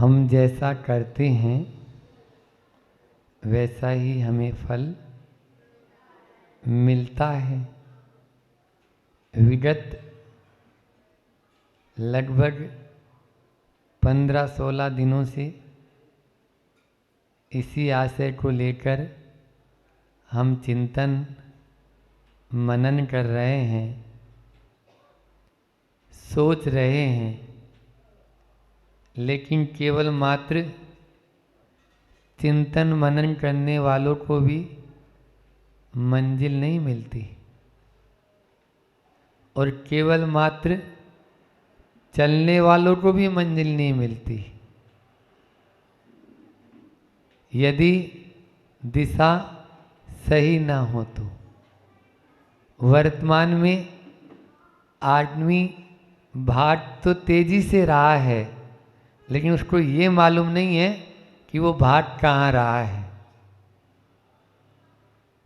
हम जैसा करते हैं वैसा ही हमें फल मिलता है। विगत लगभग 15-16 दिनों से इसी आशय को लेकर हम चिंतन मनन कर रहे हैं, सोच रहे हैं, लेकिन केवल मात्र चिंतन मनन करने वालों को भी मंजिल नहीं मिलती और केवल मात्र चलने वालों को भी मंजिल नहीं मिलती। यदि दिशा सही ना हो तो वर्तमान में आदमी भाग तो तेजी से रहा है, लेकिन उसको ये मालूम नहीं है कि वो भाग कहाँ रहा है।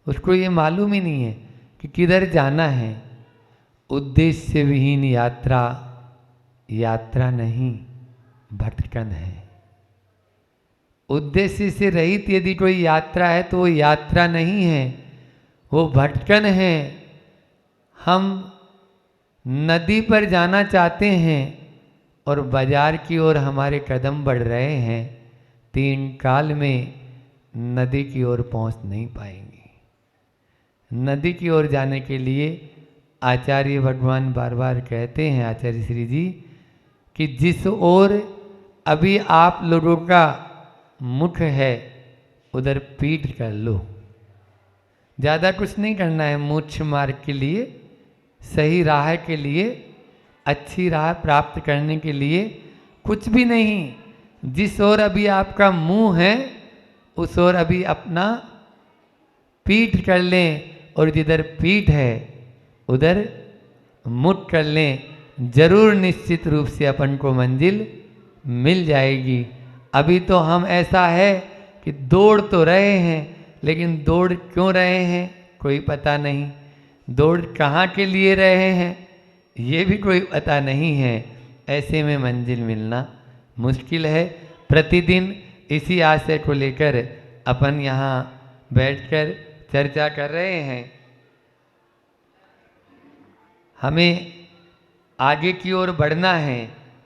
उसको ये मालूम ही नहीं है कि किधर जाना है। उद्देश्य विहीन यात्रा यात्रा नहीं, भटकन है। उद्देश्य से रहित यदि कोई यात्रा है तो वो यात्रा नहीं है, वो भटकन है। हम नदी पर जाना चाहते हैं और बाजार की ओर हमारे कदम बढ़ रहे हैं, 3 काल में नदी की ओर पहुंच नहीं पाएंगे। नदी की ओर जाने के लिए आचार्य भगवान बार बार कहते हैं, आचार्य श्री जी, कि जिस ओर अभी आप लोगों का मुख है उधर पीठ कर लो। ज़्यादा कुछ नहीं करना है मोक्ष मार्ग के लिए, सही राह के लिए, अच्छी राह प्राप्त करने के लिए कुछ भी नहीं। जिस ओर अभी आपका मुंह है उस ओर अभी अपना पीठ कर लें, और जिधर पीठ है उधर मुख कर लें। जरूर निश्चित रूप से अपन को मंजिल मिल जाएगी। अभी तो हम ऐसा है कि दौड़ तो रहे हैं, लेकिन दौड़ क्यों रहे हैं कोई पता नहीं, दौड़ कहाँ के लिए रहे हैं ये भी कोई पता नहीं है। ऐसे में मंजिल मिलना मुश्किल है। प्रतिदिन इसी आशय को लेकर अपन यहाँ बैठकर चर्चा कर रहे हैं। हमें आगे की ओर बढ़ना है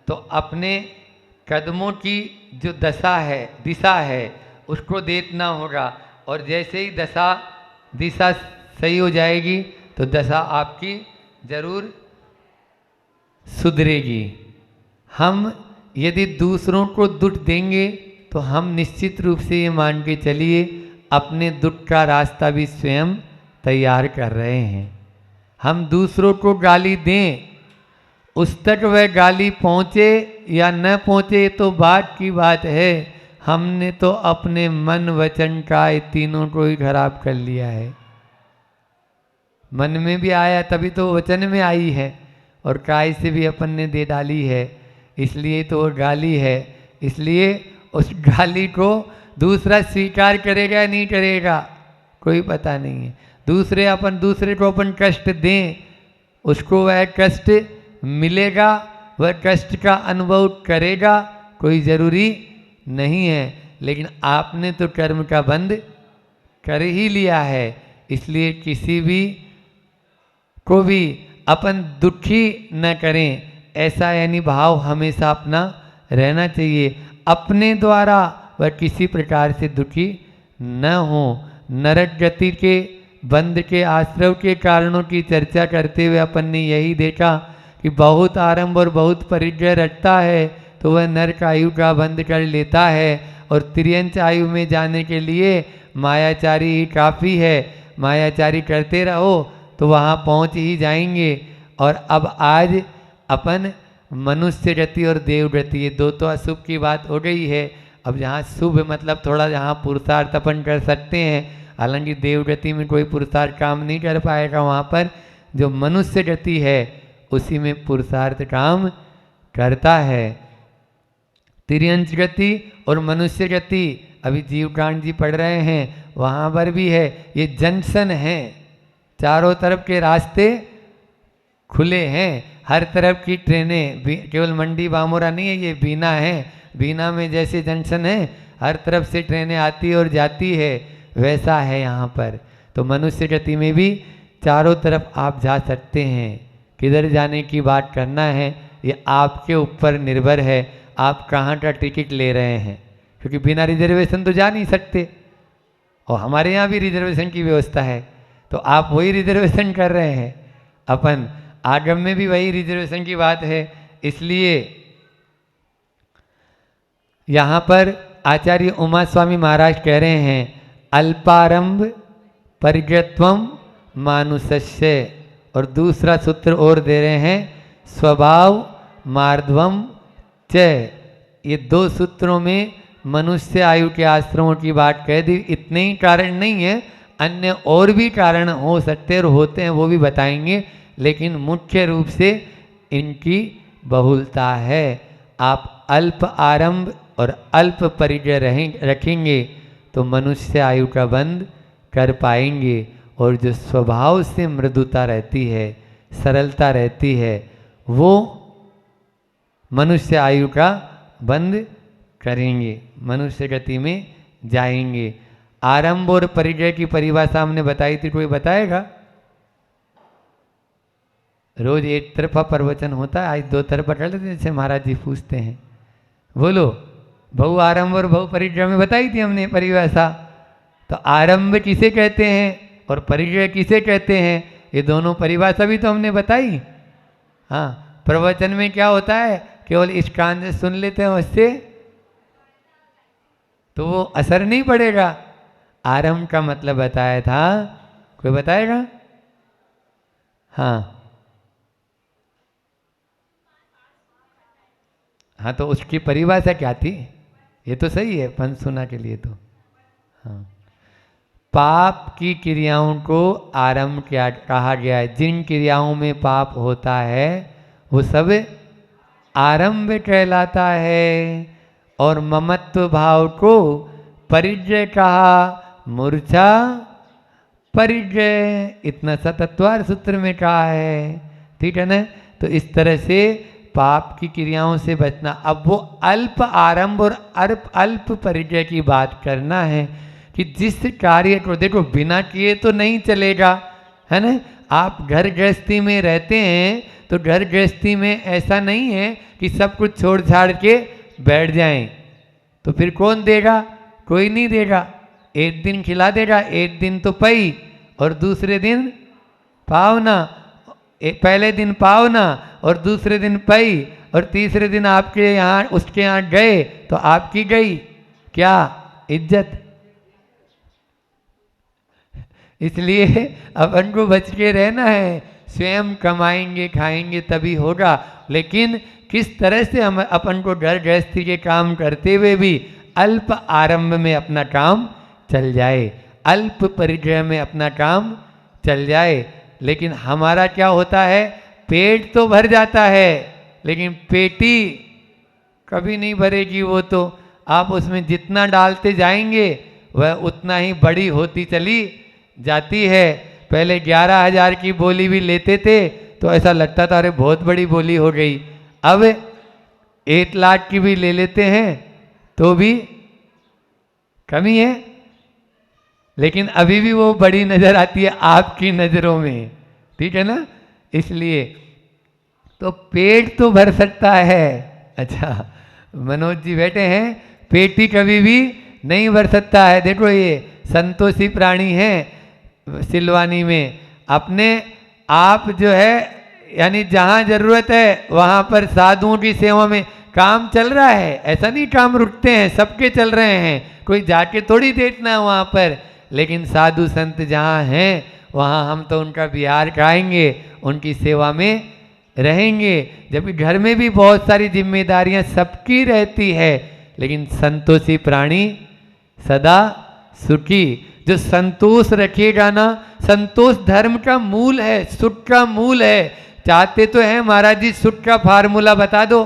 तो अपने कदमों की जो दिशा है उसको देखना होगा, और जैसे ही दिशा सही हो जाएगी तो दशा आपकी जरूर सुधरेगी। हम यदि दूसरों को दुख देंगे तो हम निश्चित रूप से ये मान के चलिए अपने दुख का रास्ता भी स्वयं तैयार कर रहे हैं। हम दूसरों को गाली दें, उस तक वह गाली पहुँचे या न पहुँचे तो बात की बात है। हमने तो अपने मन वचन काय तीनों को ही खराब कर लिया है। मन में भी आया तभी तो वचन में आई है, और काय से भी अपन ने दे डाली है, इसलिए तो वो गाली है। इसलिए उस गाली को दूसरा स्वीकार करेगा या नहीं करेगा कोई पता नहीं है। दूसरे को अपन कष्ट दें, उसको वह कष्ट मिलेगा, वह कष्ट का अनुभव करेगा कोई ज़रूरी नहीं है। लेकिन आपने तो कर्म का बंध कर ही लिया है, इसलिए किसी भी को भी अपन दुखी न करें, ऐसा यानी भाव हमेशा अपना रहना चाहिए। अपने द्वारा वह किसी प्रकार से दुखी न हो। नरक गति के बंध के आश्रव के कारणों की चर्चा करते हुए अपन ने यही देखा कि बहुत आरंभ और बहुत परिग्रह रखता है तो वह नरक आयु का बंध कर लेता है, और तिर्यंच आयु में जाने के लिए मायाचारी ही काफ़ी है। मायाचारी करते रहो तो वहाँ पहुँच ही जाएंगे। और अब आज अपन मनुष्य गति और देव गति, ये दो तो अशुभ की बात हो गई है। अब जहाँ शुभ मतलब थोड़ा जहाँ पुरुषार्थ अपन कर सकते हैं, हालांकि देव गति में कोई पुरुषार्थ काम नहीं कर पाएगा। वहाँ पर जो मनुष्य गति है उसी में पुरुषार्थ काम करता है। तिर्यंच गति और मनुष्य गति अभी जीवकांड जी पढ़ रहे हैं, वहाँ पर भी है। ये जंक्शन है, चारों तरफ के रास्ते खुले हैं, हर तरफ की ट्रेनें, केवल मंडी बामोरा नहीं है, ये बीना है, बीना में जैसे जंक्शन है, हर तरफ से ट्रेनें आती और जाती है, वैसा है यहाँ पर। तो मनुष्य गति में भी चारों तरफ आप जा सकते हैं। किधर जाने की बात करना है ये आपके ऊपर निर्भर है, आप कहाँ का टिकट ले रहे हैं, क्योंकि बिना रिजर्वेशन तो जा नहीं सकते। और हमारे यहाँ भी रिजर्वेशन की व्यवस्था है, तो आप वही रिजर्वेशन कर रहे हैं। अपन आगम में भी वही रिजर्वेशन की बात है। इसलिए यहाँ पर आचार्य उमा स्वामी महाराज कह रहे हैं, अल्पारंभ परिग्रत्वम मानुषस्य, और दूसरा सूत्र और दे रहे हैं, स्वभाव मार्धवम च। ये 2 सूत्रों में मनुष्य आयु के आश्रमों की बात कह दी। इतने ही कारण नहीं है, अन्य और भी कारण हो सकते और होते हैं, वो भी बताएंगे, लेकिन मुख्य रूप से इनकी बहुलता है। आप अल्प आरंभ और अल्प परिचय रखेंगे तो मनुष्य आयु का बंध कर पाएंगे, और जो स्वभाव से मृदुता रहती है, सरलता रहती है, वो मनुष्य आयु का बंध करेंगे, मनुष्य गति में जाएंगे। आरंभ और परिचय की परिभाषा हमने बताई थी, कोई बताएगा? रोज एक तरफा प्रवचन होता है, आज 2 तरफा कर लेते हैं, जैसे महाराज जी पूछते हैं। बोलो, बहु आरंभ और बहु परिचय में बताई थी हमने परिभाषा। तो आरंभ किसे कहते हैं और परिचय किसे कहते हैं, ये दोनों परिभाषा भी तो हमने बताई। हाँ, प्रवचन में क्या होता है, केवल इस कान से सुन लेते हैं, उससे तो वो असर नहीं पड़ेगा। आरंभ का मतलब बताया था, कोई बताएगा? हाँ हाँ, तो उसकी परिभाषा क्या थी? ये तो सही है पंचसुना के लिए तो। हाँ, पाप की क्रियाओं को आरंभ क्या कहा गया है। जिन क्रियाओं में पाप होता है वो सब आरंभ कहलाता है। और ममत्व भाव को परिजय कहा, मूर्छा परिजय, इतना सा तत्वार सूत्र में कहा है। ठीक है ना? तो इस तरह से पाप की क्रियाओं से बचना। अब वो अल्प आरंभ और अल्प परिचय की बात करना है कि जिस कार्य को, देखो बिना किए तो नहीं चलेगा, है ना? आप घर गृहस्थी में रहते हैं तो घर गृहस्थी में ऐसा नहीं है कि सब कुछ छोड़ छाड़ के बैठ जाएं, तो फिर कौन देगा? कोई नहीं देगा। एक दिन खिला देगा, एक दिन तो पई और दूसरे दिन पावना, पहले दिन पावना और दूसरे दिन पई और तीसरे दिन आपके यहाँ उसके यहाँ गए तो आपकी गई क्या इज्जत। इसलिए अपन को बच के रहना है। स्वयं कमाएंगे खाएंगे तभी होगा, लेकिन किस तरह से हम अपन को घर गृहस्थी के काम करते हुए भी अल्प आरंभ में अपना काम चल जाए, अल्प परिचय में अपना काम चल जाए। लेकिन हमारा क्या होता है, पेट तो भर जाता है लेकिन पेटी कभी नहीं भरेगी। वो तो आप उसमें जितना डालते जाएंगे वह उतना ही बड़ी होती चली जाती है। पहले 11,000 की बोली भी लेते थे तो ऐसा लगता था अरे बहुत बड़ी बोली हो गई। अब 1 लाख की भी ले लेते हैं तो भी कमी है, लेकिन अभी भी वो बड़ी नजर आती है आपकी नजरों में। ठीक है ना? इसलिए तो पेट तो भर सकता है। अच्छा, मनोज जी बैठे हैं, पेटी कभी भी नहीं भर सकता है। देखो ये संतोषी प्राणी है सिलवानी में, अपने आप जो है यानी जहाँ जरूरत है वहाँ पर साधुओं की सेवा में काम चल रहा है। ऐसा नहीं काम रुकते हैं, सबके चल रहे हैं, कोई जाके थोड़ी देखना है वहाँ पर। लेकिन साधु संत जहाँ हैं वहाँ हम तो उनका बिहार खाएंगे, उनकी सेवा में रहेंगे। जबकि घर में भी बहुत सारी जिम्मेदारियां सबकी रहती है, लेकिन संतोषी प्राणी सदा सुखी। जो संतोष रखेगा ना, संतोष धर्म का मूल है, सुख का मूल है। चाहते तो हैं महाराज जी सुख का फार्मूला बता दो,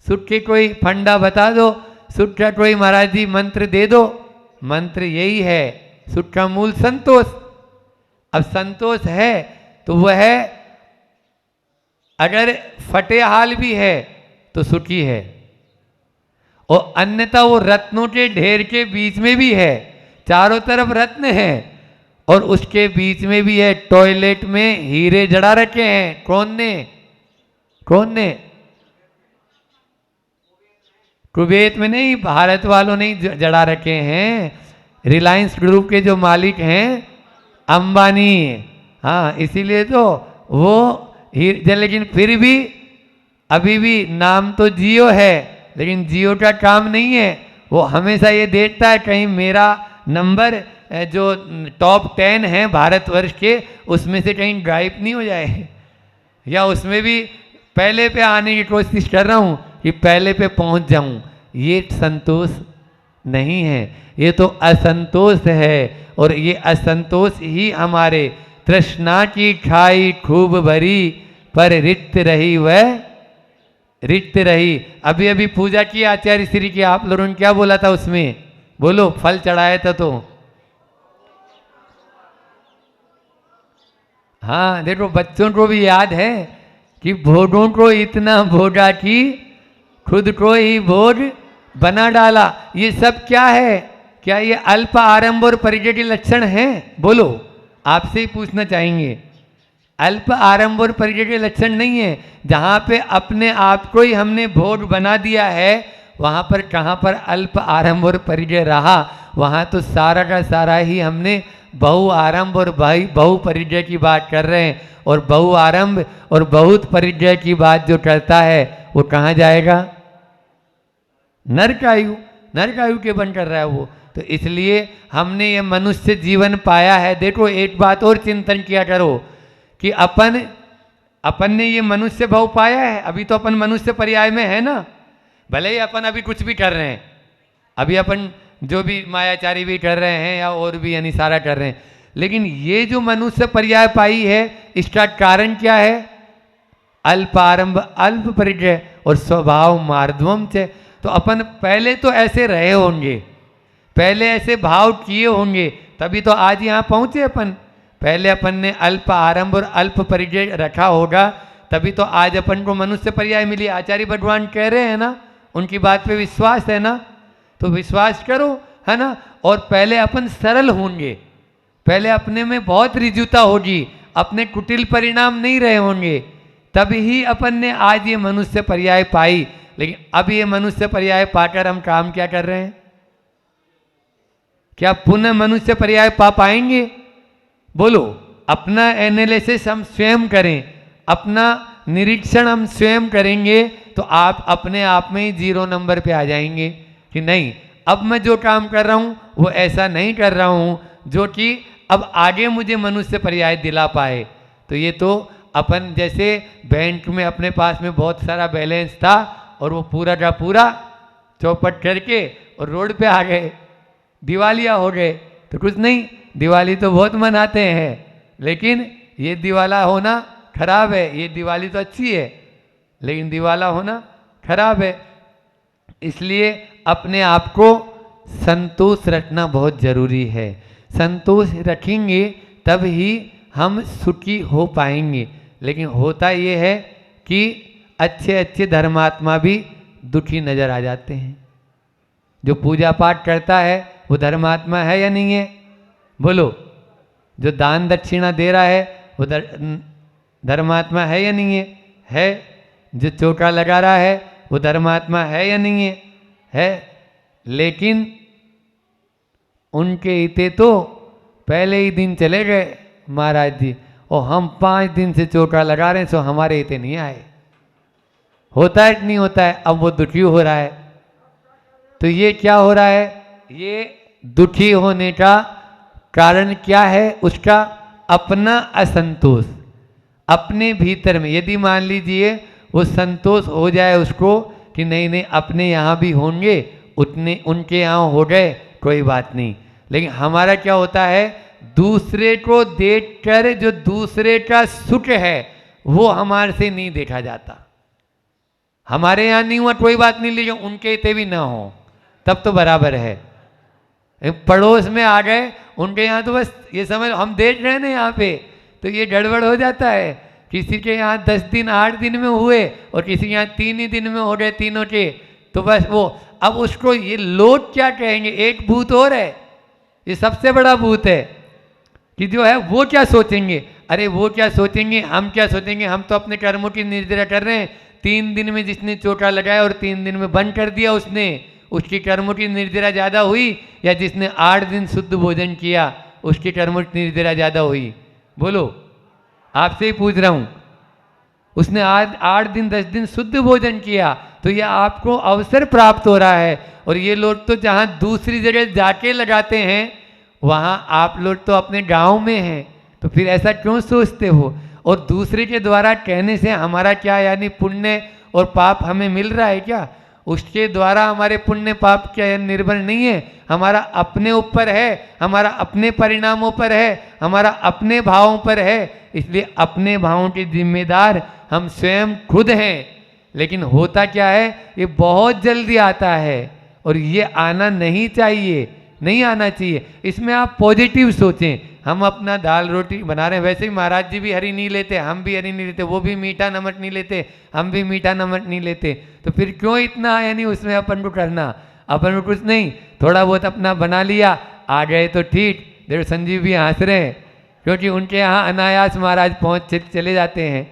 सुख के कोई फंडा बता दो, सुख का कोई महाराज जी मंत्र दे दो। मंत्र यही है, सुख का मूल संतोष। अब संतोष है तो वह अगर फटे हाल भी है तो सुखी है, और अन्यथा वो रत्नों के ढेर के बीच में भी है, चारों तरफ रत्न है और उसके बीच में भी है, टॉयलेट में हीरे जड़ा रखे हैं। कौन ने? कौन ने? कुवैत में नहीं, भारत वालों ने जड़ा रखे हैं। रिलायंस ग्रुप के जो मालिक हैं अंबानी, हाँ, इसीलिए तो वो लेकिन फिर भी अभी भी नाम तो जियो है, लेकिन जियो का काम नहीं है। वो हमेशा ये देखता है कहीं मेरा नंबर जो टॉप 10 है भारतवर्ष के, उसमें से कहीं गायब नहीं हो जाए, या उसमें भी पहले पे आने की कोशिश कर रहा हूँ कि पहले पे पहुँच जाऊँ। ये संतोष नहीं है, ये तो असंतोष है। और ये असंतोष ही हमारे तृष्णा की खाई खूब भरी, पर रिक्त रही वह रिक्त रही। अभी अभी पूजा की आचार्य श्री की, आप लोगों ने क्या बोला था उसमें? बोलो, फल चढ़ाया था तो। हाँ, देखो बच्चों को भी याद है कि भोगों को इतना भोगा कि खुद को ही भोग बना डाला। ये सब क्या है? क्या ये अल्प आरंभ और परिचय के लक्षण हैं? बोलो, आपसे ही पूछना चाहेंगे। अल्प आरंभ और परिचय के लक्षण नहीं है। जहाँ पे अपने आप को ही हमने भोग बना दिया है, वहाँ पर कहाँ पर अल्प आरंभ और परिचय रहा? वहाँ तो सारा का सारा ही हमने बहु आरंभ और बहु परिचय की बात कर रहे हैं। और बहु आरंभ और बहुत परिचय की बात जो करता है वो कहाँ जाएगा? नरकायु, नरकायु के बन कर रहा है वो। तो इसलिए हमने ये मनुष्य जीवन पाया है। देखो, एक बात और चिंतन किया करो कि अपन ने ये मनुष्य भाव पाया है। अभी तो अपन मनुष्य पर्याय में है ना, भले ही अपन अभी कुछ भी कर रहे हैं, अभी अपन जो भी मायाचारी भी कर रहे हैं या और भी यानी सारा कर रहे हैं, लेकिन ये जो मनुष्य पर्याय पाई है, इसका कारण क्या है? अल्प आरंभ, अल्प परिचय और स्वभाव मार्दवम च। तो अपन पहले तो ऐसे रहे होंगे, पहले ऐसे भाव किए होंगे, तभी तो आज यहाँ पहुँचे अपन। पहले अपन ने अल्प आरंभ और अल्प परिचय रखा होगा, तभी तो आज अपन को मनुष्य पर्याय मिली। आचार्य भगवान कह रहे हैं ना, उनकी बात पे विश्वास है ना, तो विश्वास करो, है ना। और पहले अपन सरल होंगे, पहले अपने में बहुत रिजुता होगी, अपने कुटिल परिणाम नहीं रहे होंगे, तभी ही अपन ने आज ये मनुष्य पर्याय पाई। लेकिन अब ये मनुष्य पर्याय पाकर हम काम क्या कर रहे हैं? क्या पुनः मनुष्य पर्याय पा पाएंगे? बोलो, अपना एनालिसिस हम स्वयं करें, अपना निरीक्षण हम स्वयं करेंगे, तो आप अपने आप में ही 0 नंबर पे आ जाएंगे कि नहीं, अब मैं जो काम कर रहा हूँ वो ऐसा नहीं कर रहा हूँ जो कि अब आगे मुझे मनुष्य पर्याय दिला पाए। तो ये तो अपन जैसे बैंक में अपने पास में बहुत सारा बैलेंस था और वो पूरा का पूरा चौपट करके और रोड पे आ गए, दिवालिया हो गए। तो कुछ नहीं, दिवाली तो बहुत मनाते हैं, लेकिन ये दिवाला होना खराब है। ये दिवाली तो अच्छी है, लेकिन दिवाला होना खराब है। इसलिए अपने आप को संतोष रखना बहुत जरूरी है। संतोष रखेंगे तब ही हम सुखी हो पाएंगे। लेकिन होता ये है कि अच्छे अच्छे धर्मात्मा भी दुखी नजर आ जाते हैं। जो पूजा पाठ करता है वो धर्मात्मा है या नहीं है? बोलो, जो दान दक्षिणा दे रहा है वो धर्मात्मा है या नहीं है? है। जो चोटा लगा रहा है वो धर्मात्मा है या नहीं है? है। लेकिन उनके इते तो पहले ही दिन चले गए महाराज जी, और हम 5 दिन से चोटा लगा रहे हैं, सो हमारे इते नहीं आए। होता है कि नहीं होता है? अब वो दुखी हो रहा है। तो ये क्या हो रहा है? ये दुखी होने का कारण क्या है? उसका अपना असंतोष अपने भीतर में। यदि मान लीजिए वो संतोष हो जाए उसको कि नहीं नहीं अपने यहाँ भी होंगे, उतने उनके यहाँ हो गए, कोई बात नहीं। लेकिन हमारा क्या होता है? दूसरे को देखकर जो दूसरे का सुख है वो हमारे से नहीं देखा जाता। हमारे यहाँ नहीं हुआ कोई बात नहीं, लेकिन उनके इतने भी ना हो तब तो बराबर है। पड़ोस में आ गए, उनके यहाँ तो बस ये समझ, हम देख रहे हैं ना यहाँ पे, तो ये गड़बड़ हो जाता है। किसी के यहाँ 10 दिन 8 दिन में हुए और किसी के यहाँ 3 ही दिन में हो गए तीनों के, तो बस वो अब उसको ये लोट क्या कहेंगे, एक भूत और है, ये सबसे बड़ा भूत है कि जो है वो क्या सोचेंगे। अरे वो क्या सोचेंगे, हम क्या सोचेंगे, हम तो अपने कर्मों की निर्जरा कर रहे हैं। 3 दिन में जिसने चोटा लगाया और 3 दिन में बंद कर दिया उसने, उसकी कर्मों की निर्जरा ज़्यादा हुई, या जिसने 8 दिन शुद्ध भोजन किया उसकी कर्मों की निर्जरा ज़्यादा हुई? बोलो, आपसे ही पूछ रहा हूँ। उसने आज 8 दिन 10 दिन शुद्ध भोजन किया तो ये आपको अवसर प्राप्त हो रहा है। और ये लोग तो जहाँ दूसरी जगह जाके लगाते हैं, वहाँ आप लोग तो अपने गांव में हैं, तो फिर ऐसा क्यों सोचते हो? और दूसरे के द्वारा कहने से हमारा क्या, यानी पुण्य और पाप हमें मिल रहा है क्या? उसके द्वारा हमारे पुण्य पाप क्या निर्भर नहीं है, हमारा अपने ऊपर है, हमारा अपने परिणामों पर है, हमारा अपने भावों पर है। इसलिए अपने भावों के जिम्मेदार हम स्वयं खुद हैं। लेकिन होता क्या है, ये बहुत जल्दी आता है और ये आना नहीं चाहिए, नहीं आना चाहिए। इसमें आप पॉजिटिव सोचें। हम अपना दाल रोटी बना रहे हैं, वैसे ही महाराज जी भी हरी नहीं लेते, हम भी हरी नहीं लेते, वो भी मीठा नमक नहीं लेते, हम भी मीठा नमक नहीं लेते, तो फिर क्यों इतना यानी उसमें अपन को करना? अपन को कुछ नहीं, थोड़ा बहुत अपना बना लिया, आ गए तो ठीक। देखो संजीव भी हंस रहे हैं क्योंकि उनके यहाँ अनायास महाराज पहुँच चले जाते हैं।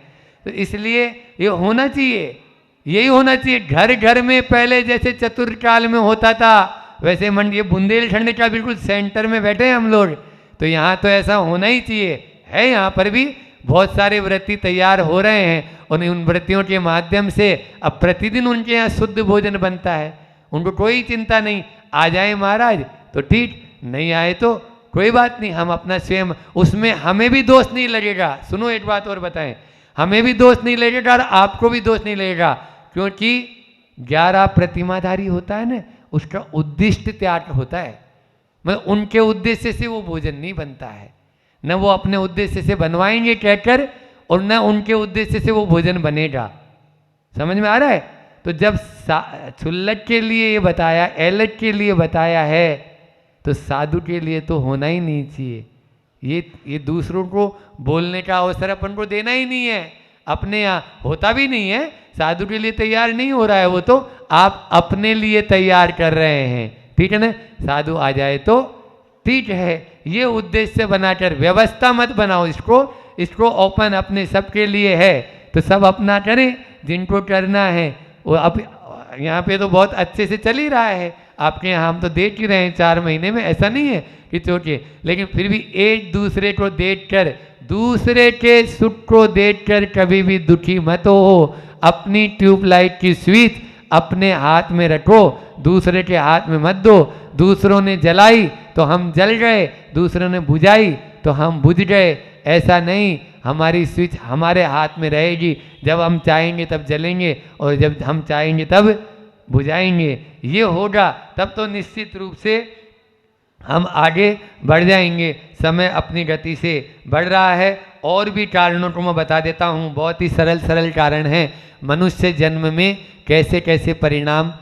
तो इसलिए ये होना चाहिए, यही होना चाहिए। घर घर में पहले जैसे चतुर्काल में होता था, वैसे ये बुंदेलखंड का बिल्कुल सेंटर में बैठे हैं हम लोग, तो यहाँ तो ऐसा होना ही चाहिए। है यहाँ पर भी बहुत सारे व्रती तैयार हो रहे हैं और उन व्रतियों के माध्यम से अब प्रतिदिन उनके यहाँ शुद्ध भोजन बनता है। उनको कोई चिंता नहीं, आ जाए महाराज तो ठीक, नहीं आए तो कोई बात नहीं, हम अपना स्वयं उसमें, हमें भी दोष नहीं लगेगा। सुनो एक बात और बताएं, हमें भी दोष नहीं लगेगा और आपको भी दोष नहीं लगेगा, क्योंकि 11 प्रतिमाधारी होता है ना, उसका उद्दिष्ट त्याग होता है। मतलब उनके उद्देश्य से वो भोजन नहीं बनता है, न वो अपने उद्देश्य से बनवाएंगे कहकर, और न उनके उद्देश्य से वो भोजन बनेगा। समझ में आ रहा है? तो जब छुल्लक के लिए ये बताया, एलक के लिए बताया है, तो साधु के लिए तो होना ही नहीं चाहिए। ये दूसरों को बोलने का अवसर अपन को देना ही नहीं है, अपने यहाँ होता भी नहीं है। साधु के लिए तैयार नहीं हो रहा है वो, तो आप अपने लिए तैयार कर रहे हैं, ठीक है ना? साधु आ जाए तो ठीक है, ये उद्देश्य बनाकर व्यवस्था मत बनाओ, इसको ओपन अपने सबके लिए है, तो सब अपना करें जिनको करना है। वो अब यहाँ पे तो बहुत अच्छे से चल ही रहा है, आपके यहाँ हम तो देख ही रहे हैं 4 महीने में, ऐसा नहीं है कि चोटे, लेकिन फिर भी एक दूसरे को देखकर, दूसरे के सुख को देखकर कभी भी दुखी मत हो। अपनी ट्यूबलाइट की स्विच अपने हाथ में रखो, दूसरे के हाथ में मत दो। दूसरों ने जलाई तो हम जल गए, दूसरों ने बुझाई तो हम बुझ गए, ऐसा नहीं। हमारी स्विच हमारे हाथ में रहेगी, जब हम चाहेंगे तब जलेंगे और जब हम चाहेंगे तब बुझाएंगे। ये होगा तब तो निश्चित रूप से हम आगे बढ़ जाएंगे। समय अपनी गति से बढ़ रहा है। और भी कारणों को मैं बता देता हूँ, बहुत ही सरल सरल कारण हैं। मनुष्य जन्म में कैसे कैसे परिणाम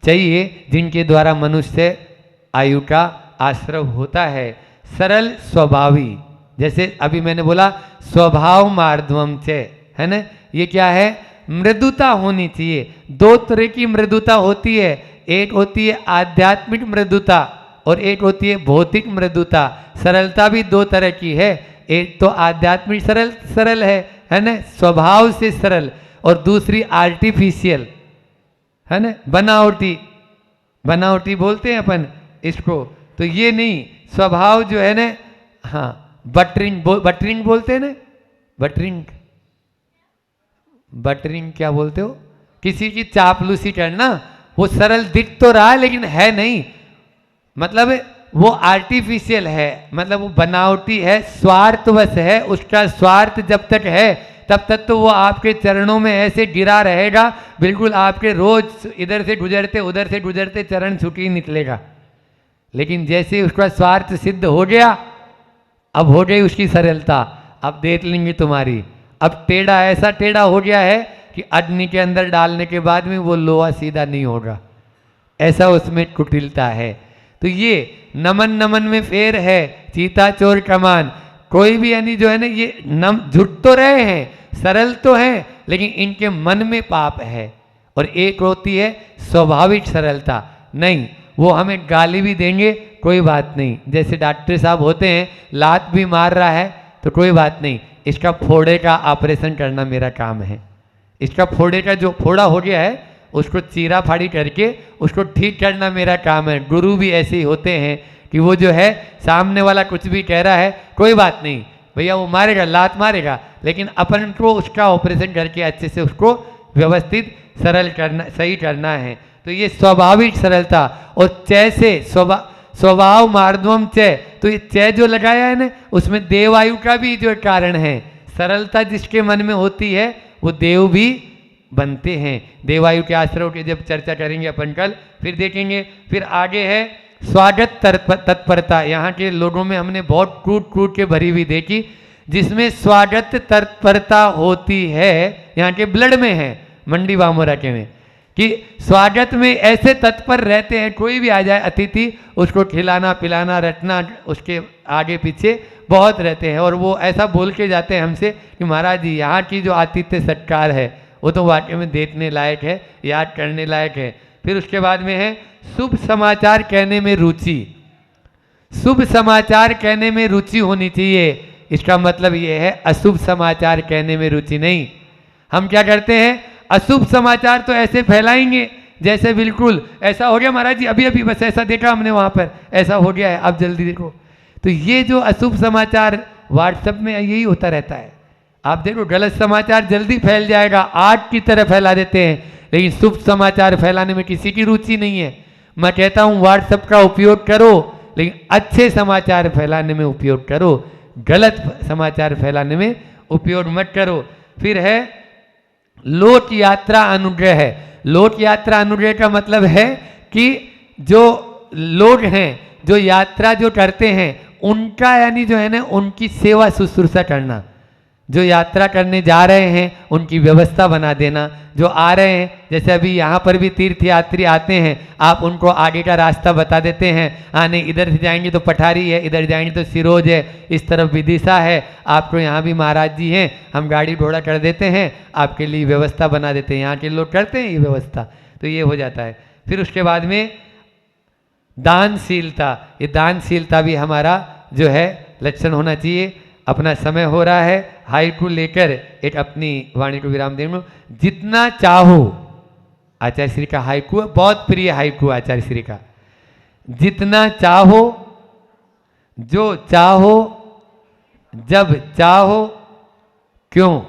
चाहिए जिनके द्वारा मनुष्य आयु का आश्रव होता है। सरल स्वभावी, जैसे अभी मैंने बोला स्वभाव मार्दवम च, है ना? ये क्या है? मृदुता होनी चाहिए। 2 तरह की मृदुता होती है, एक होती है आध्यात्मिक मृदुता और एक होती है भौतिक मृदुता। सरलता भी 2 तरह की है, एक तो आध्यात्मिक सरल है ना, स्वभाव से सरल, और दूसरी आर्टिफिशियल, है ना, बनावटी बोलते हैं अपन इसको। तो ये नहीं, स्वभाव जो है ना, हाँ बटरिंग बोलते हैं ना, बटरिंग क्या बोलते हो? किसी की चापलूसी करना, वो सरल दिख तो रहा है लेकिन है नहीं, मतलब वो आर्टिफिशियल है, मतलब वो बनावटी है, स्वार्थवश है। उसका स्वार्थ जब तक है तब तक तो वो आपके चरणों में ऐसे गिरा रहेगा, बिल्कुल आपके रोज इधर से गुजरते उधर से गुजरते चरण छुटी निकलेगा। लेकिन जैसे उसका स्वार्थ सिद्ध हो गया, अब हो गई उसकी सरलता, अब देख लेंगे तुम्हारी। अब टेढ़ा ऐसा टेढ़ा हो गया है कि अग्नि के अंदर डालने के बाद में वो लोहा सीधा नहीं होगा, ऐसा उसमें कुटिलता है। तो ये नमन में फेर है, चीता चोर कमान। कोई भी यानी जो है ना, ये झुट तो रहे हैं, सरल तो हैं, लेकिन इनके मन में पाप है और एक होती है स्वाभाविक सरलता। नहीं, वो हमें गाली भी देंगे कोई बात नहीं, जैसे डॉक्टर साहब होते हैं, लात भी मार रहा है तो कोई बात नहीं, इसका फोड़े का ऑपरेशन करना मेरा काम है। इसका फोड़े का जो फोड़ा हो गया है उसको चीरा फाड़ी करके उसको ठीक करना मेरा काम है। गुरु भी ऐसे ही होते हैं कि वो जो है सामने वाला कुछ भी कह रहा है कोई बात नहीं भैया, वो मारेगा, लात मारेगा, लेकिन अपन को उसका ऑपरेशन करके अच्छे से उसको व्यवस्थित सरल करना, सही करना है। तो ये स्वाभाविक सरलता। और चय से स्वभाव मार्दवम चय, तो ये चय जो लगाया है ना, उसमें देवायु का भी जो कारण है। सरलता जिसके मन में होती है वो देव भी बनते हैं। देवायु के आश्रयों की जब चर्चा करेंगे अपन कल, फिर देखेंगे। फिर आगे है स्वागत तत्परता। यहाँ के लोगों में हमने बहुत कूट के भरी हुई देखी, जिसमें स्वागत तत्परता होती है। यहाँ के ब्लड में है, मंडी वामोरा के में, कि स्वागत में ऐसे तत्पर रहते हैं, कोई भी आ जाए अतिथि उसको खिलाना पिलाना रखना उसके आगे पीछे बहुत रहते हैं। और वो ऐसा बोल के जाते हैं हमसे कि महाराज जी यहाँ की जो आतिथ्य सत्कार है वो तो वाकई में देखने लायक है, याद करने लायक है। फिर उसके बाद में है शुभ समाचार कहने में रुचि। शुभ समाचार कहने में रुचि होनी चाहिए। इसका मतलब ये है अशुभ समाचार कहने में रुचि नहीं। हम क्या करते हैं, अशुभ समाचार तो ऐसे फैलाएंगे जैसे बिल्कुल ऐसा हो गया महाराज जी, अभी अभी बस ऐसा देखा हमने वहाँ पर, ऐसा हो गया है, आप जल्दी देखो। तो ये जो अशुभ समाचार व्हाट्सएप में यही होता रहता है। आप देखो गलत समाचार जल्दी फैल जाएगा, आग की तरह फैला देते हैं, लेकिन शुभ समाचार फैलाने में किसी की रुचि नहीं है। मैं कहता हूँ व्हाट्सएप का उपयोग करो, लेकिन अच्छे समाचार फैलाने में उपयोग करो, गलत समाचार फैलाने में उपयोग मत करो। फिर है लोक यात्रा अनुग्रह है। लोक यात्रा अनुग्रह का मतलब है कि जो लोग हैं, जो यात्रा जो करते हैं, उनका यानी जो है ना, उनकी सेवा शुश्रूषा करना। जो यात्रा करने जा रहे हैं उनकी व्यवस्था बना देना। जो आ रहे हैं, जैसे अभी यहाँ पर भी तीर्थयात्री आते हैं, आप उनको आगे का रास्ता बता देते हैं, आने इधर से जाएंगे तो पठारी है, इधर जाएंगे तो सिरोज है, इस तरफ विदिशा है, आपको यहाँ भी महाराज जी हैं, हम गाड़ी घोड़ा कर देते हैं, आपके लिए व्यवस्था बना देते हैं। यहाँ के लोग करते हैं ये व्यवस्था, तो ये हो जाता है। फिर उसके बाद में दानशीलता। ये दानशीलता भी हमारा जो है लक्षण होना चाहिए। अपना समय हो रहा है, हाइकू लेकर एक अपनी वाणी को विराम देंगे। जितना चाहो, आचार्य श्री का हाइकू, बहुत प्रिय हाइकू आचार्य श्री का। जितना चाहो, जो चाहो, जब चाहो, क्यों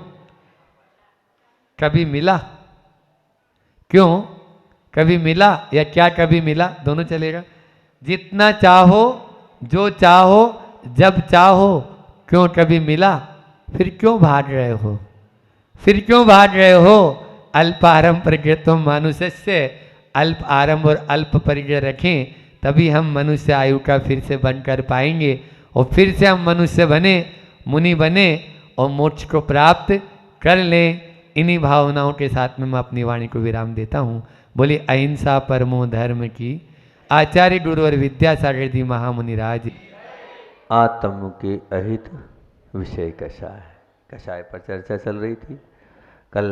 कभी मिला, क्यों कभी मिला, या क्या कभी मिला, दोनों चलेगा। जितना चाहो, जो चाहो, जब चाहो, क्यों कभी मिला, फिर क्यों भाग रहे हो, फिर क्यों भाग रहे हो। अल्प आरंभ परिग्रह मनुष्य से, अल्प आरंभ और अल्प परिग्रह रखें, तभी हम मनुष्य आयु का फिर से बन कर पाएंगे, और फिर से हम मनुष्य बने, मुनि बने, और मोक्ष को प्राप्त कर लें। इन्हीं भावनाओं के साथ में मैं अपनी वाणी को विराम देता हूँ। बोली अहिंसा परमो धर्म की। आचार्य गुरु और विद्यासागर जी महामुनि राज। आत्म के अहित विषय कषाय, कषाय पर चर्चा चल रही थी। कल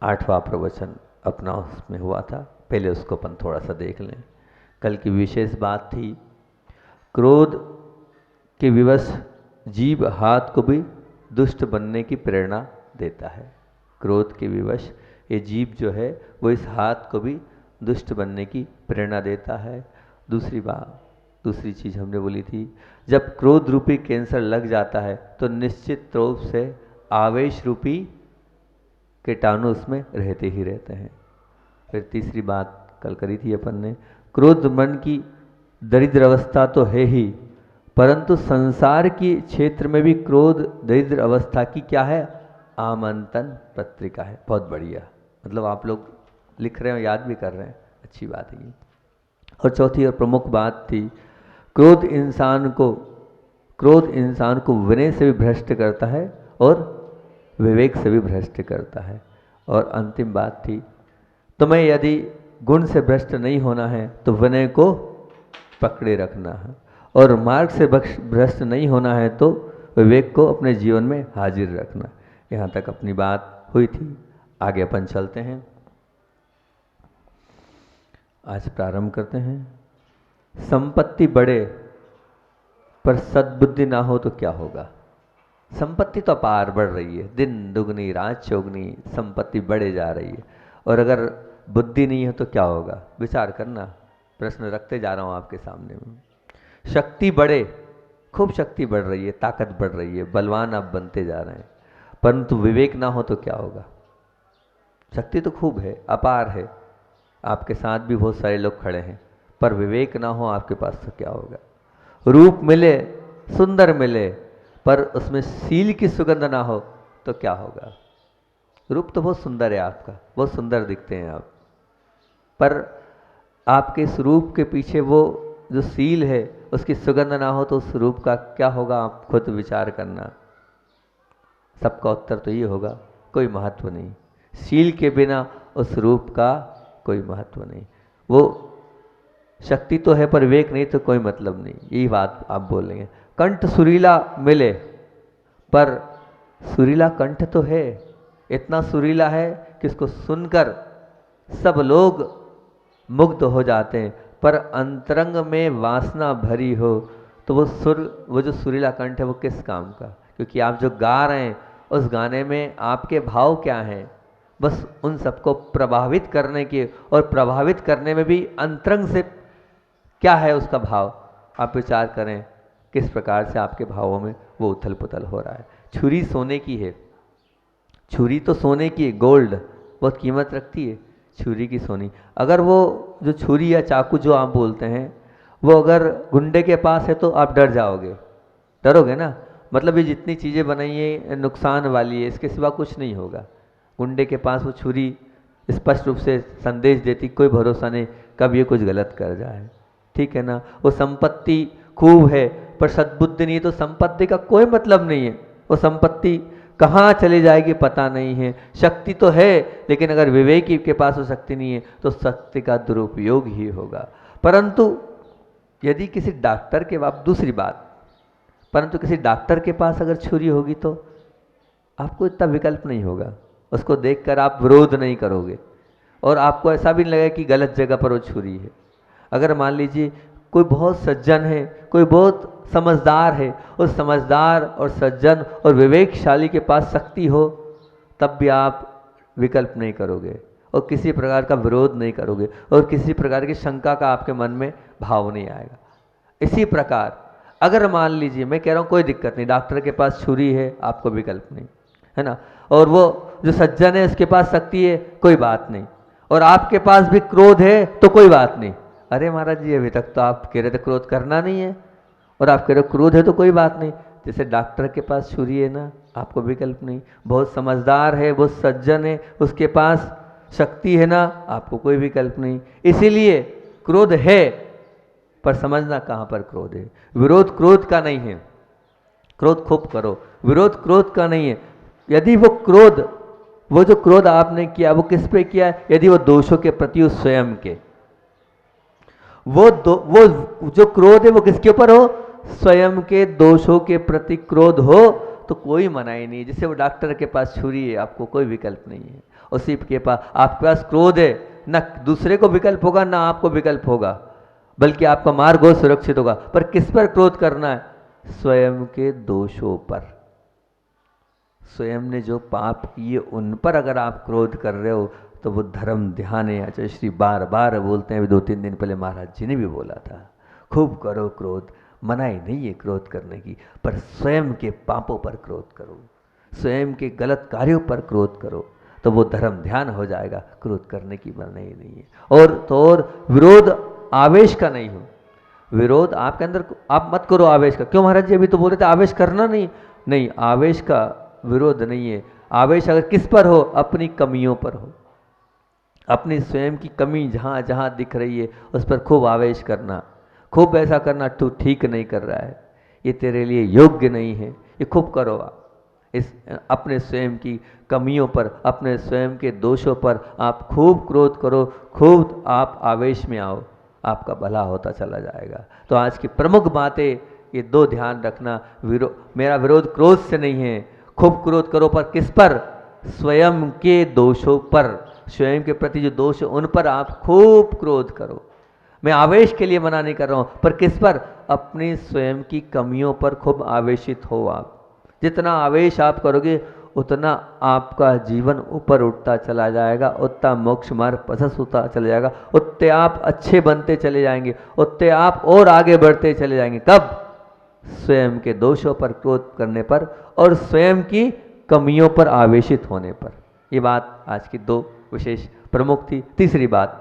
8वां प्रवचन अपना उसमें हुआ था, पहले उसको अपन थोड़ा सा देख लें। कल की विशेष बात थी, क्रोध के विवश जीव हाथ को भी दुष्ट बनने की प्रेरणा देता है। क्रोध के विवश ये जीव जो है वो इस हाथ को भी दुष्ट बनने की प्रेरणा देता है। दूसरी बात, दूसरी चीज़ हमने बोली थी, जब क्रोध रूपी कैंसर लग जाता है तो निश्चित रूप से आवेश रूपी कीटाणु उसमें रहते ही रहते हैं। फिर तीसरी बात कल करी थी अपन ने, क्रोध मन की दरिद्र अवस्था तो है ही, परंतु संसार की क्षेत्र में भी क्रोध दरिद्र अवस्था की क्या है, आमंत्रण पत्रिका है। बहुत बढ़िया, मतलब आप लोग लिख रहे हो, याद भी कर रहे हैं, अच्छी बात है ये। और चौथी और प्रमुख बात थी, क्रोध इंसान को विनय से भी भ्रष्ट करता है और विवेक से भी भ्रष्ट करता है। और अंतिम बात थी, तुम्हें यदि गुण से भ्रष्ट नहीं होना है तो विनय को पकड़े रखना है, और मार्ग से भ्रष्ट नहीं होना है तो विवेक को अपने जीवन में हाजिर रखना। यहाँ तक अपनी बात हुई थी, आगे अपन चलते हैं। आज प्रारंभ करते हैं। संपत्ति बढ़े पर सद्बुद्धि ना हो तो क्या होगा। संपत्ति तो अपार बढ़ रही है, दिन दुगनी रात चौगनी संपत्ति बढ़े जा रही है, और अगर बुद्धि नहीं है तो क्या होगा। विचार करना, प्रश्न रखते जा रहा हूं आपके सामने में। शक्ति बढ़े, खूब शक्ति बढ़ रही है, ताकत बढ़ रही है, बलवान आप बनते जा रहे हैं, परंतु विवेक ना हो तो क्या होगा। शक्ति तो खूब है, अपार है, आपके साथ भी बहुत सारे लोग खड़े हैं, पर विवेक ना हो आपके पास तो क्या होगा। रूप मिले, सुंदर मिले, पर उसमें सील की सुगंध ना हो तो क्या होगा। रूप तो बहुत सुंदर है आपका, बहुत सुंदर दिखते हैं आप, पर आपके इस रूप के पीछे वो जो सील है उसकी सुगंध ना हो तो उस रूप का क्या होगा। आप खुद विचार करना। सबका उत्तर तो ये होगा, कोई महत्व नहीं। सील के बिना उस रूप का कोई महत्व नहीं। वो शक्ति तो है पर विवेक नहीं तो कोई मतलब नहीं, यही बात आप बोलेंगे। कंठ सुरीला मिले, पर सुरीला कंठ तो है, इतना सुरीला है कि इसको सुनकर सब लोग मुग्ध हो जाते हैं, पर अंतरंग में वासना भरी हो तो वो जो सुरीला कंठ है वो किस काम का। क्योंकि आप जो गा रहे हैं उस गाने में आपके भाव क्या हैं, बस उन सबको प्रभावित करने के, और प्रभावित करने में भी अंतरंग से क्या है उसका भाव। आप विचार करें किस प्रकार से आपके भावों में वो उथल पुथल हो रहा है। छुरी सोने की है, छुरी तो सोने की है, गोल्ड, बहुत कीमत रखती है छुरी की सोनी। अगर वो जो छुरी या चाकू जो आप बोलते हैं वो अगर गुंडे के पास है तो आप डर जाओगे, डरोगे ना। मतलब ये जितनी चीज़ें बनाई है नुकसान वाली है, इसके सिवा कुछ नहीं होगा। गुंडे के पास वो छुरी स्पष्ट रूप से संदेश देती, कोई भरोसा नहीं कब ये कुछ गलत कर जाए, ठीक है ना। वो संपत्ति खूब है पर सद्बुद्धि नहीं, तो संपत्ति का कोई मतलब नहीं है। वो संपत्ति कहाँ चली जाएगी पता नहीं है। शक्ति तो है लेकिन अगर विवेकी के पास वो शक्ति नहीं है तो शक्ति का दुरुपयोग ही होगा। परंतु यदि किसी डॉक्टर के पास, दूसरी बात, परंतु किसी डॉक्टर के पास अगर छुरी होगी तो आपको इतना विकल्प नहीं होगा, उसको देखकर आप विरोध नहीं करोगे, और आपको ऐसा भी नहीं लगेगा कि गलत जगह पर वो छुरी है। अगर मान लीजिए कोई बहुत सज्जन है, कोई बहुत समझदार है, उस समझदार और सज्जन और विवेकशाली के पास शक्ति हो तब भी आप विकल्प नहीं करोगे और किसी प्रकार का विरोध नहीं करोगे और किसी प्रकार की शंका का आपके मन में भाव नहीं आएगा। इसी प्रकार अगर मान लीजिए, मैं कह रहा हूँ कोई दिक्कत नहीं, डॉक्टर के पास छुरी है, आपको विकल्प नहीं है ना, और वो जो सज्जन है उसके पास शक्ति है, कोई बात नहीं, और आपके पास भी क्रोध है तो कोई बात नहीं। अरे महाराज जी अभी तक तो आप कह रहे थे क्रोध करना नहीं है, और आप कह रहे हो क्रोध है तो कोई बात नहीं। जैसे डॉक्टर के पास छुरी है ना, आपको विकल्प नहीं, बहुत समझदार है, बहुत सज्जन है, उसके पास शक्ति है ना, आपको कोई विकल्प नहीं। इसीलिए क्रोध है पर समझना कहाँ पर क्रोध है। विरोध क्रोध का नहीं है, क्रोध खूब करो, विरोध क्रोध का नहीं है। यदि वो क्रोध, वो जो क्रोध आपने किया वो किस पे किया है, यदि वो दोषों के प्रति उस स्वयं के, वो जो क्रोध है वो किसके ऊपर हो, स्वयं के दोषों के प्रति क्रोध हो तो कोई मनाही नहीं। जैसे वो डॉक्टर के पास छुरी है, आपको कोई विकल्प नहीं है, उसी के पास आपके पास क्रोध है, ना दूसरे को विकल्प होगा ना आपको विकल्प होगा, बल्कि आपका मार्ग और सुरक्षित होगा। पर किस पर क्रोध करना है, स्वयं के दोषों पर। स्वयं ने जो पाप किए उन पर अगर आप क्रोध कर रहे हो तो वो धर्म ध्यान है। आचार्य श्री बार बार बोलते हैं, 2-3 दिन पहले महाराज जी ने भी बोला था, खूब करो क्रोध, मनाही नहीं है क्रोध करने की, पर स्वयं के पापों पर क्रोध करो, स्वयं के गलत कार्यों पर क्रोध करो तो वो धर्म ध्यान हो जाएगा। क्रोध करने की मनाही नहीं है। और विरोध आवेश का नहीं हो, विरोध आपके अंदर आप मत करो आवेश का। क्यों महाराज जी अभी तो बोल रहे थे आवेश करना नहीं, आवेश का विरोध नहीं है। आवेश अगर किस पर हो, अपनी कमियों पर हो, अपनी स्वयं की कमी जहाँ जहाँ दिख रही है उस पर खूब आवेश करना, खूब ऐसा करना, तू ठीक नहीं कर रहा है, ये तेरे लिए योग्य नहीं है, ये खूब करो आप। इस अपने स्वयं की कमियों पर, अपने स्वयं के दोषों पर आप खूब क्रोध करो, खूब आप आवेश में आओ, आपका भला होता चला जाएगा। तो आज की प्रमुख बातें ये 2 ध्यान रखना। मेरा विरोध क्रोध से नहीं है, खूब क्रोध करो पर किस पर, स्वयं के दोषों पर। स्वयं के प्रति जो दोष है उन पर आप खूब क्रोध करो। मैं आवेश के लिए मना नहीं कर रहा हूँ, पर किस पर? अपनी स्वयं की कमियों पर खूब आवेशित हो आप। जितना आवेश आप करोगे उतना आपका जीवन ऊपर उठता चला जाएगा, उतना मोक्ष मार्ग प्रशस्त होता चला जाएगा, उतने आप अच्छे बनते चले जाएंगे, उतने आप और आगे बढ़ते चले जाएंगे। कब? स्वयं के दोषों पर क्रोध करने पर और स्वयं की कमियों पर आवेशित होने पर। ये बात आज की दो विशेष प्रमुख थी। तीसरी बात,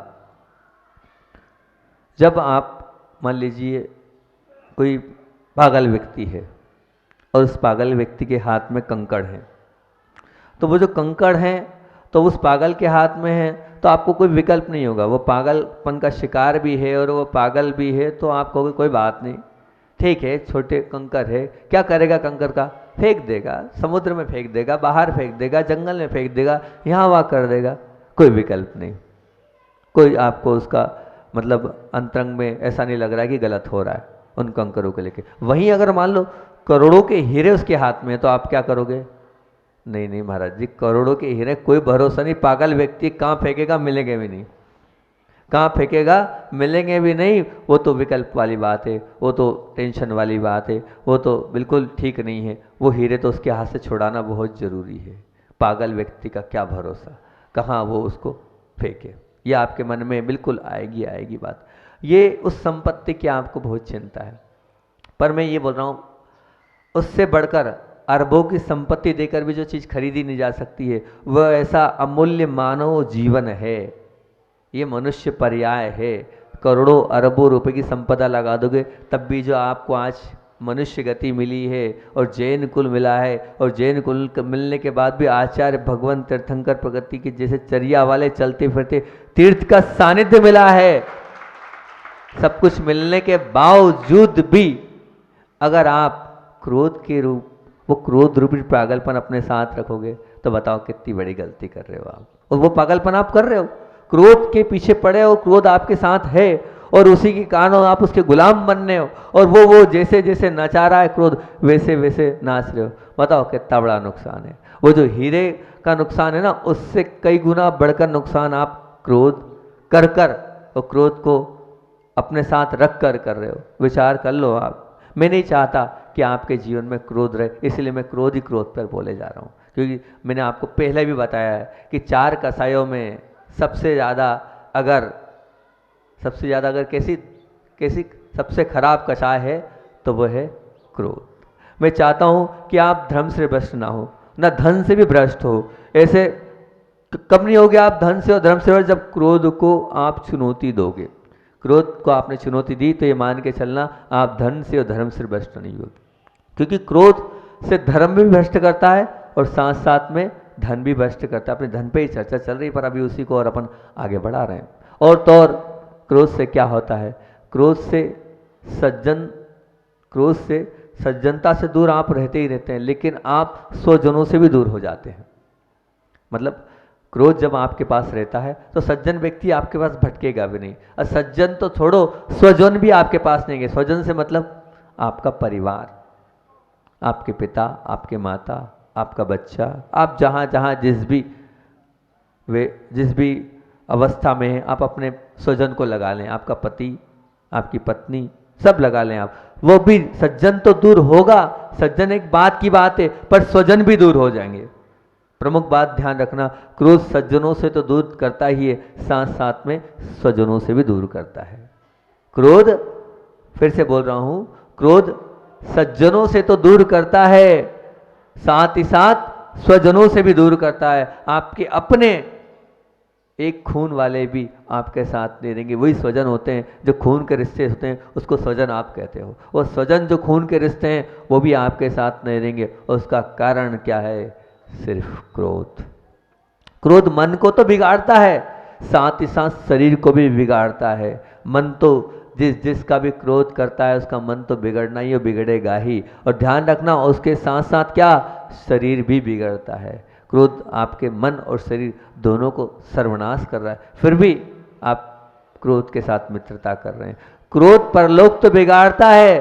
जब आप मान लीजिए कोई पागल व्यक्ति है और उस पागल व्यक्ति के हाथ में कंकड़ है, तो वो जो कंकड़ हैं तो उस पागल के हाथ में है, तो आपको कोई विकल्प नहीं होगा। वो पागलपन का शिकार भी है और वो पागल भी है, तो आप कहोगे कोई बात नहीं, ठीक है, छोटे कंकड़ है, क्या करेगा कंकड़ का? फेंक देगा, समुद्र में फेंक देगा, बाहर फेंक देगा, जंगल में फेंक देगा, यहाँ वहाँ कर देगा, कोई विकल्प नहीं। कोई आपको उसका मतलब अंतरंग में ऐसा नहीं लग रहा है कि गलत हो रहा है उन कंकरों को लेके। वहीं अगर मान लो करोड़ों के हीरे उसके हाथ में है, तो आप क्या करोगे? नहीं नहीं महाराज जी, करोड़ों के हीरे कोई भरोसा नहीं, पागल व्यक्ति कहाँ फेंकेगा, मिलेंगे भी नहीं, कहाँ फेंकेगा, मिलेंगे भी नहीं। वो तो विकल्प वाली बात है, वो तो टेंशन वाली बात है, वो तो बिल्कुल ठीक नहीं है। वो हीरे तो उसके हाथ से छुड़ाना बहुत ज़रूरी है। पागल व्यक्ति का क्या भरोसा, कहाँ वो उसको फेंके, ये आपके मन में बिल्कुल आएगी आएगी बात। ये उस संपत्ति की आपको बहुत चिंता है, पर मैं ये बोल रहा हूँ उससे बढ़कर अरबों की संपत्ति देकर भी जो चीज़ खरीदी नहीं जा सकती है, वह ऐसा अमूल्य मानव जीवन है। ये मनुष्य पर्याय है। करोड़ों अरबों रुपए की संपदा लगा दोगे तब भी जो आपको आज मनुष्य गति मिली है और जैन कुल मिला है, और जैन कुल मिलने के बाद भी आचार्य भगवान तीर्थंकर प्रगति के जैसे चर्या वाले चलते फिरते तीर्थ का सानिध्य मिला है, सब कुछ मिलने के बावजूद भी अगर आप क्रोध के रूप, वो क्रोध रूपी पागलपन अपने साथ रखोगे, तो बताओ कितनी बड़ी गलती कर रहे हो आप। और वो पागलपन आप कर रहे हो, क्रोध के पीछे पड़े हो, क्रोध आपके साथ है और उसी के कारण आप उसके गुलाम बन रहे हो, और वो जैसे जैसे नचा रहा है क्रोध वैसे वैसे नाच रहे हो। बताओ कितना बड़ा नुकसान है। वो जो हीरे का नुकसान है ना, उससे कई गुना बढ़कर नुकसान आप क्रोध कर कर और क्रोध को अपने साथ रख कर रहे हो। विचार कर लो आप। मैं नहीं चाहता कि आपके जीवन में क्रोध रहे, इसलिए मैं क्रोध ही क्रोध पर बोले जा रहा हूँ, क्योंकि मैंने आपको पहले भी बताया है कि 4 कसायों में सबसे ज़्यादा अगर कैसी सबसे खराब कषाय है तो वह है क्रोध। मैं चाहता हूँ कि आप धर्म से भ्रष्ट ना हो, ना धन से भी भ्रष्ट हो। ऐसे कब नहीं होगे आप धन से और धर्म से भ्रष्ट? जब क्रोध को आप चुनौती दोगे। क्रोध को आपने चुनौती दी तो ये मान के चलना आप धन से और धर्म से भ्रष्ट नहीं होगे, क्योंकि क्रोध से धर्म भी भ्रष्ट करता है और साथ साथ में धन भी भ्रष्ट करता है। अपने धन पे ही चर्चा चल रही, पर अभी उसी को और अपन आगे बढ़ा रहे हैं। और तो और क्रोध से क्या होता है? क्रोध से सज्जनता से दूर आप रहते ही रहते हैं, लेकिन आप स्वजनों से भी दूर हो जाते हैं। मतलब क्रोध जब आपके पास रहता है तो सज्जन व्यक्ति आपके पास भटकेगा भी नहीं, और सज्जन तो छोड़ो, स्वजन भी आपके पास नहीं है। स्वजन से मतलब आपका परिवार, आपके पिता, आपके माता, आपका बच्चा, आप जहाँ जहाँ जिस भी अवस्था में है, आप अपने स्वजन को लगा लें, आपका पति, आपकी पत्नी, सब लगा लें आप। वो भी सज्जन तो दूर होगा, सज्जन एक बात की बात है, पर स्वजन भी दूर हो जाएंगे। प्रमुख बात ध्यान रखना, क्रोध सज्जनों से तो दूर करता ही है, साथ साथ में स्वजनों से भी दूर करता है। क्रोध, फिर से बोल रहा हूं, क्रोध सज्जनों से तो दूर करता है, साथ ही साथ स्वजनों से भी दूर करता है। आपके अपने एक खून वाले भी आपके साथ नहीं रहेंगे। वही स्वजन होते हैं जो खून के रिश्ते होते हैं, उसको स्वजन आप कहते हो। वो स्वजन जो खून के रिश्ते हैं वो भी आपके साथ नहीं रहेंगे, और उसका कारण क्या है? सिर्फ क्रोध। क्रोध मन को तो बिगाड़ता है, साथ ही साथ शरीर को भी बिगाड़ता है। मन तो जिसका भी क्रोध करता है उसका मन तो बिगड़ना ही, बिगड़ेगा ही। और ध्यान रखना, उसके साथ साथ क्या, शरीर भी बिगड़ता है। क्रोध आपके मन और शरीर दोनों को सर्वनाश कर रहा है, फिर भी आप क्रोध के साथ मित्रता कर रहे हैं। क्रोध परलोक तो बिगाड़ता है,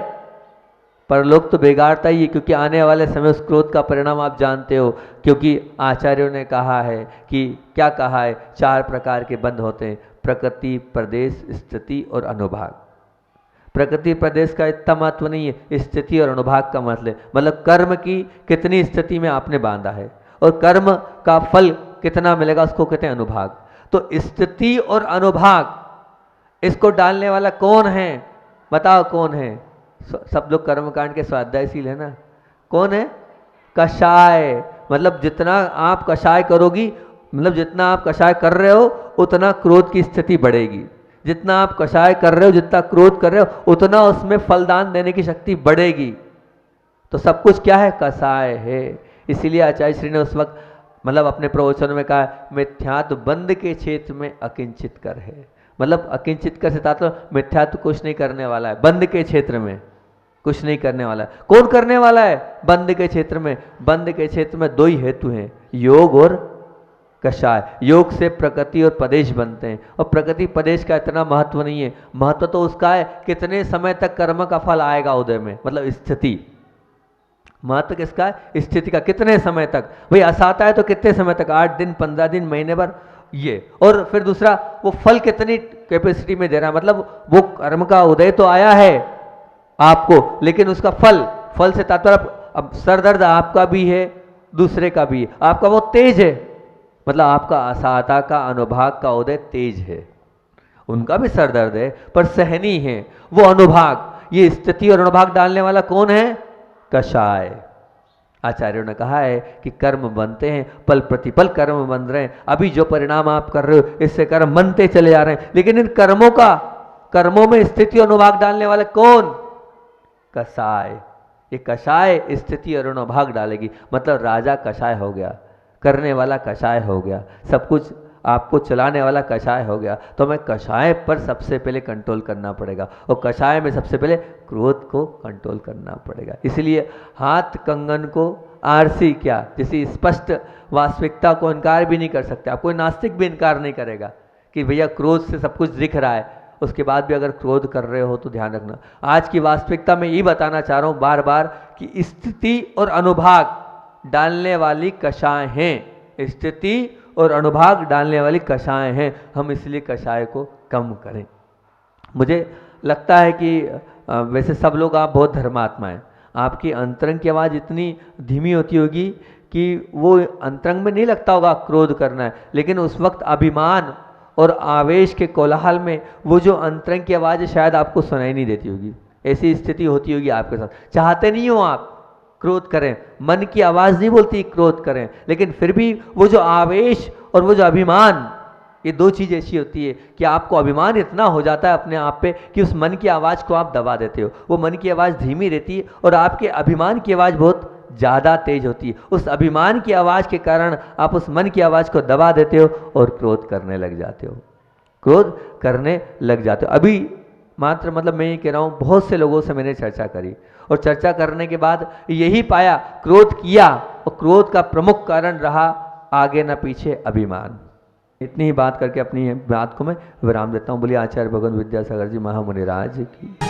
परलोक तो बिगाड़ता ही है, क्योंकि आने वाले समय उस क्रोध का परिणाम आप जानते हो। क्योंकि आचार्यों ने कहा है कि क्या कहा है, 4 प्रकार के बंध होते हैं, प्रकृति, प्रदेश, स्थिति और अनुभाग। प्रकृति प्रदेश का इतना महत्व नहीं है, स्थिति और अनुभाग का मतलब कर्म की कितनी स्थिति में आपने बांधा है और कर्म का फल कितना मिलेगा उसको कहते हैं अनुभाग। तो स्थिति और अनुभाग इसको डालने वाला कौन है, बताओ कौन है? सब लोग कर्मकांड के स्वाध्यायशील है ना। कौन है? कषाय। मतलब जितना आप कषाय करोगी, मतलब जितना आप कषाय कर रहे हो उतना क्रोध की स्थिति बढ़ेगी। जितना आप कषाय कर रहे हो, जितना क्रोध कर रहे हो, उतना उसमें फलदान देने की शक्ति बढ़ेगी। तो सब कुछ क्या है? कषाय है। इसीलिए आचार्य श्री ने उस वक्त मतलब अपने प्रवचन में कहा, मिथ्यात्व बंध के क्षेत्र में अकिंचित कर है। मतलब अकिंचित कर से तात्पर्य मिथ्यात्व कुछ नहीं करने वाला है, बंध के क्षेत्र में कुछ नहीं करने वाला है। कौन करने वाला है? बंध के क्षेत्र में। बंध के क्षेत्र में 2 ही हेतु हैं, योग और कषाय। योग से प्रकृति और प्रदेश बनते हैं, और प्रकृति प्रदेश का इतना महत्व नहीं है। महत्व तो उसका है कितने समय तक कर्म का फल आएगा उदय में, मतलब स्थिति। महत्व किसका है? स्थिति का। कितने समय तक भाई असाता है तो कितने समय तक, 8 दिन, 15 दिन, महीने भर, ये। और फिर दूसरा, वो फल कितनी कैपेसिटी में दे रहा है, मतलब वो कर्म का उदय तो आया है आपको, लेकिन उसका फल से तात्पर्य अब सर दर्द आपका भी है, दूसरे का भी है, आपका वो तेज है, मतलब आपका असाता का अनुभाग का उदय तेज है, उनका भी सर दर्द है पर सहनी है वो अनुभाग। ये स्थिति और अनुभाग डालने वाला कौन है? कषाय। आचार्यों ने कहा है कि कर्म बनते हैं, पल प्रतिपल कर्म बन रहे हैं। अभी जो परिणाम आप कर रहे हो इससे कर्म बनते चले जा रहे हैं, लेकिन इन कर्मों में स्थिति और अनुभाग डालने वाले कौन? कषाय। ये कषाय स्थिति और अनुभाग डालेगी, मतलब राजा कषाय हो गया, करने वाला कषाय हो गया, सब कुछ आपको चलाने वाला कषाय हो गया। तो हमें कषाय पर सबसे पहले कंट्रोल करना पड़ेगा, और कषाय में सबसे पहले क्रोध को कंट्रोल करना पड़ेगा। इसलिए हाथ कंगन को आरसी क्या, जिसे स्पष्ट वास्तविकता को इनकार भी नहीं कर सकते आप। कोई नास्तिक भी इनकार नहीं करेगा कि भैया क्रोध से सब कुछ दिख रहा है, उसके बाद भी अगर क्रोध कर रहे हो तो ध्यान रखना। आज की वास्तविकता में यही बताना चाह रहा हूँ बार बार कि स्थिति और अनुभाग डालने वाली कषाय हैं, स्थिति और अनुभाग डालने वाली कषाय हैं। हम इसलिए कषाय को कम करें। मुझे लगता है कि वैसे सब लोग आप बहुत धर्मात्मा हैं, आपकी अंतरंग की आवाज़ इतनी धीमी होती होगी कि वो अंतरंग में नहीं लगता होगा क्रोध करना है, लेकिन उस वक्त अभिमान और आवेश के कोलाहल में वो जो अंतरंग की आवाज़ शायद आपको सुनाई नहीं देती होगी। ऐसी स्थिति होती होगी आपके साथ। चाहते नहीं हो आप क्रोध करें, मन की आवाज़ नहीं बोलती क्रोध करें, लेकिन फिर भी वो जो आवेश और वो जो अभिमान, ये 2 चीज़ ऐसी होती है कि आपको अभिमान इतना हो जाता है अपने आप पे कि उस मन की आवाज़ को आप दबा देते हो। वो मन की आवाज़ धीमी रहती है और आपके अभिमान की आवाज़ बहुत ज़्यादा तेज होती है। उस अभिमान की आवाज़ के कारण आप उस मन की आवाज़ को दबा देते हो और क्रोध करने लग जाते हो, क्रोध करने लग जाते हो। अभी मात्र मतलब मैं ये कह रहा हूँ, बहुत से लोगों से मैंने चर्चा करी और चर्चा करने के बाद यही पाया, क्रोध किया और क्रोध का प्रमुख कारण रहा आगे न पीछे अभिमान। इतनी ही बात करके अपनी बात को मैं विराम देता हूँ। बोलिए आचार्य भगवंत विद्यासागर जी महामुनि राज की।